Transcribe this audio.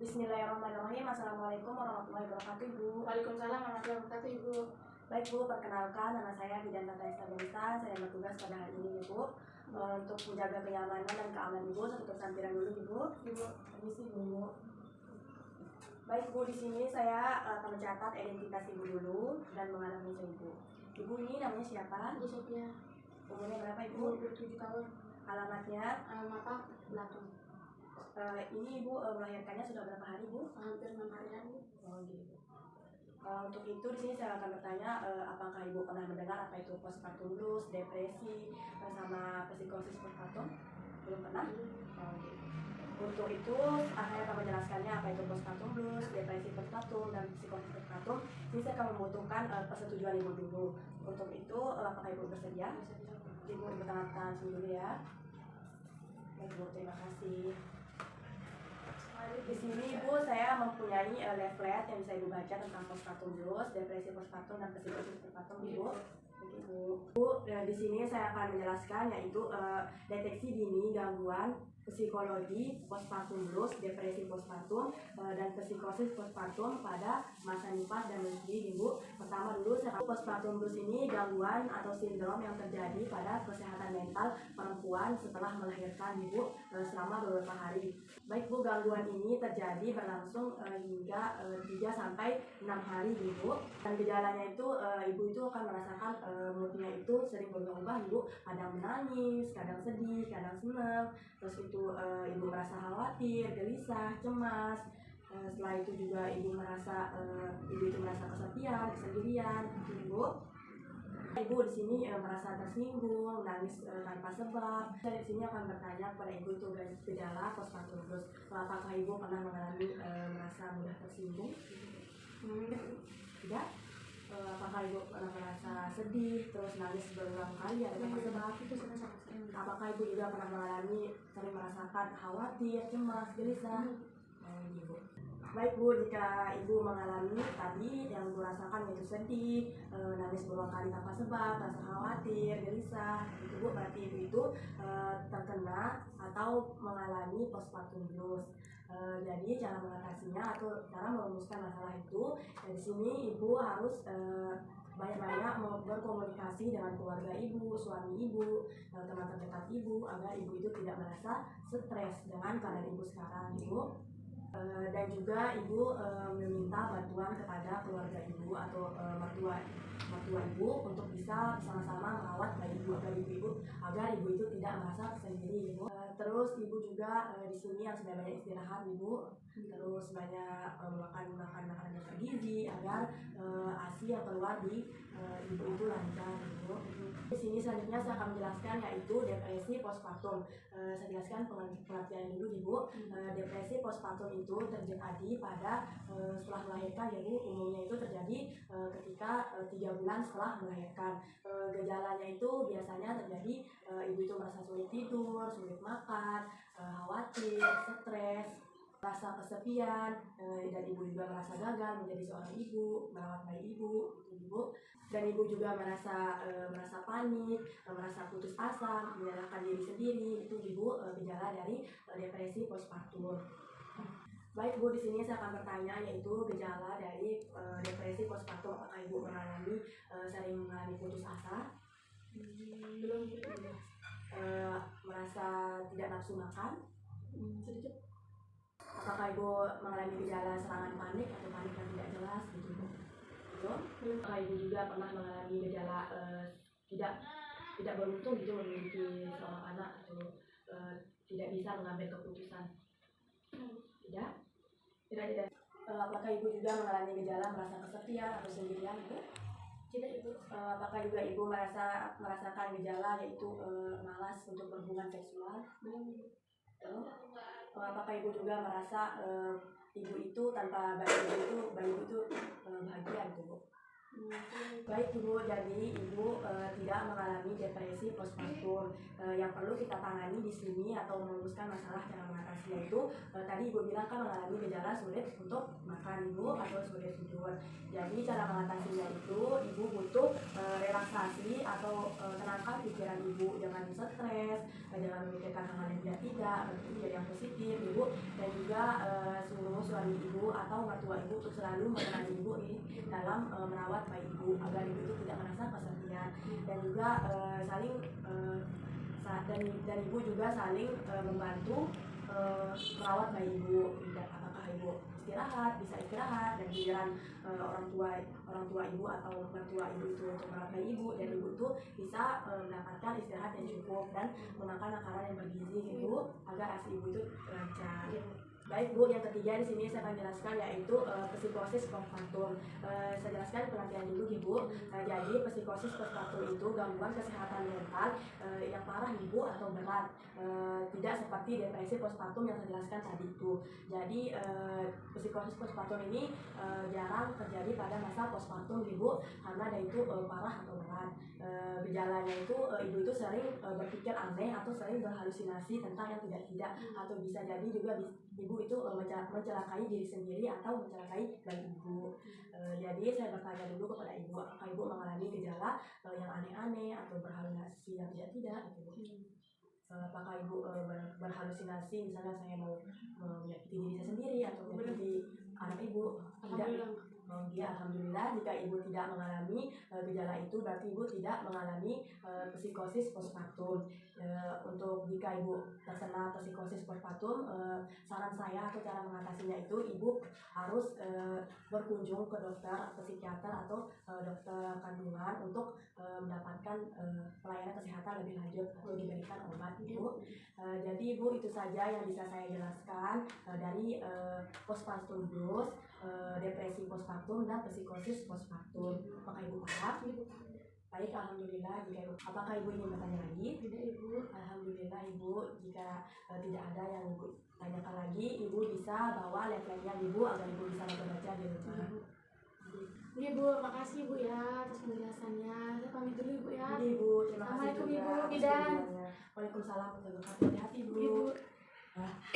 Bismillahirrahmanirrahim. Assalamualaikum warahmatullahi wabarakatuh, Ibu. Waalaikumsalam warahmatullahi wabarakatuh, Ibu. Baik, Bu, perkenalkan nama saya Widantata Estabilita. Saya bertugas pada hari ini, Ibu, untuk menjaga kenyamanan dan keamanan Ibu. Satu kesampiran dulu, Ibu. Ibu, Permisi, Bu. Baik, Bu, di sini saya akan mencatat identitas Ibu dulu dan mengalami Ibu. Ibu ini namanya siapa? Ibu Sophia. Umurnya berapa, Ibu? 27 tahun. Alamatnya? Alamat Belatung. Ini Ibu melahirkannya sudah berapa hari, Bu? Hampir 6 hari lagi. Oh, gitu. Untuk itu di sini saya akan bertanya, apakah Ibu pernah mendengar apa itu postpartum blues, depresi, sama psikosis postpartum? Belum pernah? Oh, gitu. Untuk itu saya akan menjelaskannya apa itu postpartum blues, depresi postpartum, dan psikosis postpartum. Ini saya akan membutuhkan persetujuan Ibu dulu. Untuk itu apakah Ibu bersedia? Ibu tanda tangan dulu ya. Baik, Bu, terima kasih. Di sini Ibu saya mempunyai leaflet yang bisa Ibu baca tentang postpartum blues, depresi postpartum, dan psikosis postpartum, Ibu. Bu, di sini saya akan menjelaskan yaitu deteksi dini gangguan psikologi postpartum blues, depresi postpartum, dan psikosis postpartum pada masa nifas dan menyusui, Ibu. Pertama dulu, postpartum blues ini gangguan atau sindrom yang terjadi pada kesehatan mental perempuan setelah melahirkan, Ibu, selama beberapa hari. Baik, Bu, gangguan ini terjadi berlangsung hingga 3 sampai 6 hari, Ibu. Dan gejalanya itu Ibu itu akan merasakan moodnya itu sering berubah-ubah, Ibu. Kadang menangis, kadang sedih, kadang senang. Terus itu Ibu merasa khawatir, gelisah, cemas. Setelah itu juga Ibu itu merasa kesepian, kesendirian, Ibu. Ibu di sini merasa tersinggung, nangis tanpa sebab. Saya di sini akan bertanya kepada Ibu itu gejala postpartum blues. Apakah Ibu pernah mengalami merasa mudah tersinggung? Tidak. Apakah Ibu pernah merasa sedih, terus nangis berulang kali atau tanpa sebab? Itu sama. Apakah Ibu juga pernah mengalami sering merasakan khawatir, cemas, gelisah? Ibu. Baik, Bu, jika Ibu mengalami tadi yang Ibu rasakan yaitu sedih, nangis berulang kali tanpa sebab, rasa khawatir, gelisah, itu Bu, berarti Ibu itu terkena atau mengalami postpartum blues. Jadi cara mengatasinya atau cara merumuskan masalah itu, di sini Ibu harus banyak-banyak berkomunikasi dengan keluarga Ibu, suami Ibu, teman terdekat Ibu, agar Ibu itu tidak merasa stres dengan keadaan Ibu sekarang, Ibu. Dan juga Ibu meminta bantuan kepada keluarga Ibu atau mertua Ibu untuk bisa sama-sama merawat bayi Ibu agar Ibu itu tidak merasa sendiri, Ibu. Terus Ibu juga di sini yang sudah banyak istirahat, Ibu. Terus banyak makan makanan yang bergizi agar ASI yang keluar di Ibu itu lancar, Ibu. Di sini selanjutnya saya akan menjelaskan yaitu depresi postpartum. Saya jelaskan pengertian dulu, Ibu. Depresi postpartum itu terjadi pada setelah melahirkan, jadi umumnya itu terjadi ketika 3 bulan setelah melahirkan. Gejalanya itu biasanya terjadi Ibu itu merasa sulit tidur, sulit makan, khawatir, stres, rasa kesepian, dan Ibu juga merasa gagal menjadi seorang ibu, merawat bayi Ibu, Ibu. Dan Ibu juga merasa panik, merasa putus asa, menyalahkan diri sendiri. Itu Ibu gejala dari depresi postpartum. Baik, Bu, di sini saya akan bertanya yaitu gejala dari depresi postpartum. Apakah Ibu sering mengalami putus asa? Belum. Merasa tidak nafsu makan? Sedikit. Apakah Ibu mengalami gejala serangan panik atau panik yang tidak jelas, gitu, Bu? Belum. Apakah Ibu juga pernah mengalami gejala tidak beruntung gitu memiliki seorang anak atau tidak bisa mengambil keputusan? Tidak. Apakah Ibu juga mengalami gejala merasa kesepian atau sendirian, Ibu? Tidak, Ibu. Apakah juga Ibu merasakan gejala yaitu malas untuk berhubungan seksual? Belum. Apakah Ibu juga merasa Ibu itu tanpa bayi Ibu itu bahagia, gitu, Bu? Baik Ibu, jadi Ibu tidak mengalami depresi postpartum. Yang perlu kita tangani di sini atau merumuskan masalah cara mengatasinya itu tadi Ibu bilang kan mengalami gejala sulit untuk makan Ibu atau sulit tidur. Jadi cara mengatasinya itu Ibu butuh relaksasi atau tenangkan pikiran Ibu, jangan stres, jangan memikirkan hal yang tidak, berpikir yang positif Ibu, dan juga suruh suami Ibu atau mertua Ibu untuk selalu menemani Ibu dalam merawat bayi Ibu agar Ibu itu tidak merasa kesepian, dan juga saling dan Ibu juga saling membantu merawat bayi Ibu. Apakah Ibu bisa istirahat, dan giliran orang tua Ibu atau mertua Ibu itu untuk merawat bayi Ibu, dan Ibu itu bisa mendapatkan istirahat yang cukup dan memakan makanan yang bergizi Ibu agar ASI Ibu itu lancar. Baik Bu, yang ketiga di sini saya akan jelaskan yaitu psikosis postpartum. Saya jelaskan pengertian dulu Ibu. Jadi psikosis postpartum itu gangguan kesehatan mental yang parah Ibu atau berat. Tidak seperti depresi postpartum yang saya jelaskan tadi itu. Jadi psikosis postpartum ini jarang terjadi pada masa postpartum Ibu karena dia itu parah atau berat. Gejalanya itu Ibu itu sering berpikir aneh atau sering berhalusinasi tentang yang tidak atau bisa jadi juga Ibu itu mencelakai diri sendiri atau mencelakai bayi Ibu. Jadi saya bertanya dulu kepada Ibu, apakah Ibu mengalami gejala yang aneh-aneh atau berhalusinasi yang tidak gitu Bu? Apakah Ibu berhalusinasi, misalnya saya mau menyakiti diri saya sendiri atau menyakiti anak Ibu? Tidak. Alhamdulillah, jika Ibu tidak mengalami gejala itu berarti Ibu tidak mengalami psikosis postpartum. Untuk jika Ibu terkena psikosis postpartum, saran saya atau cara mengatasinya itu Ibu harus berkunjung ke dokter, psikiater atau dokter kandungan untuk mendapatkan pelayanan kesehatan lebih lanjut atau diberikan obat Ibu. Jadi Ibu, itu saja yang bisa saya jelaskan dari postpartum blues, depresi postpartum, dan psikosis postpartum. Apakah Ibu paham? Baik, alhamdulillah. Apakah Ibu ingin bertanya lagi? Tidak Ibu. Alhamdulillah Ibu. Jika tidak ada yang Ibu tanyakan lagi, Ibu bisa bawa laptopnya Ibu agar Ibu bisa membaca di rumah. Ini Bu, makasih Bu ya atas penjelasannya. Saya pamit dulu Ibu ya. Jadi Ibu, terima kasih Assalamualaikum juga. Ibu Bidan. Waalaikumsalam warahmatullahi wabarakatuh. Hati-hati Bu. Ibu.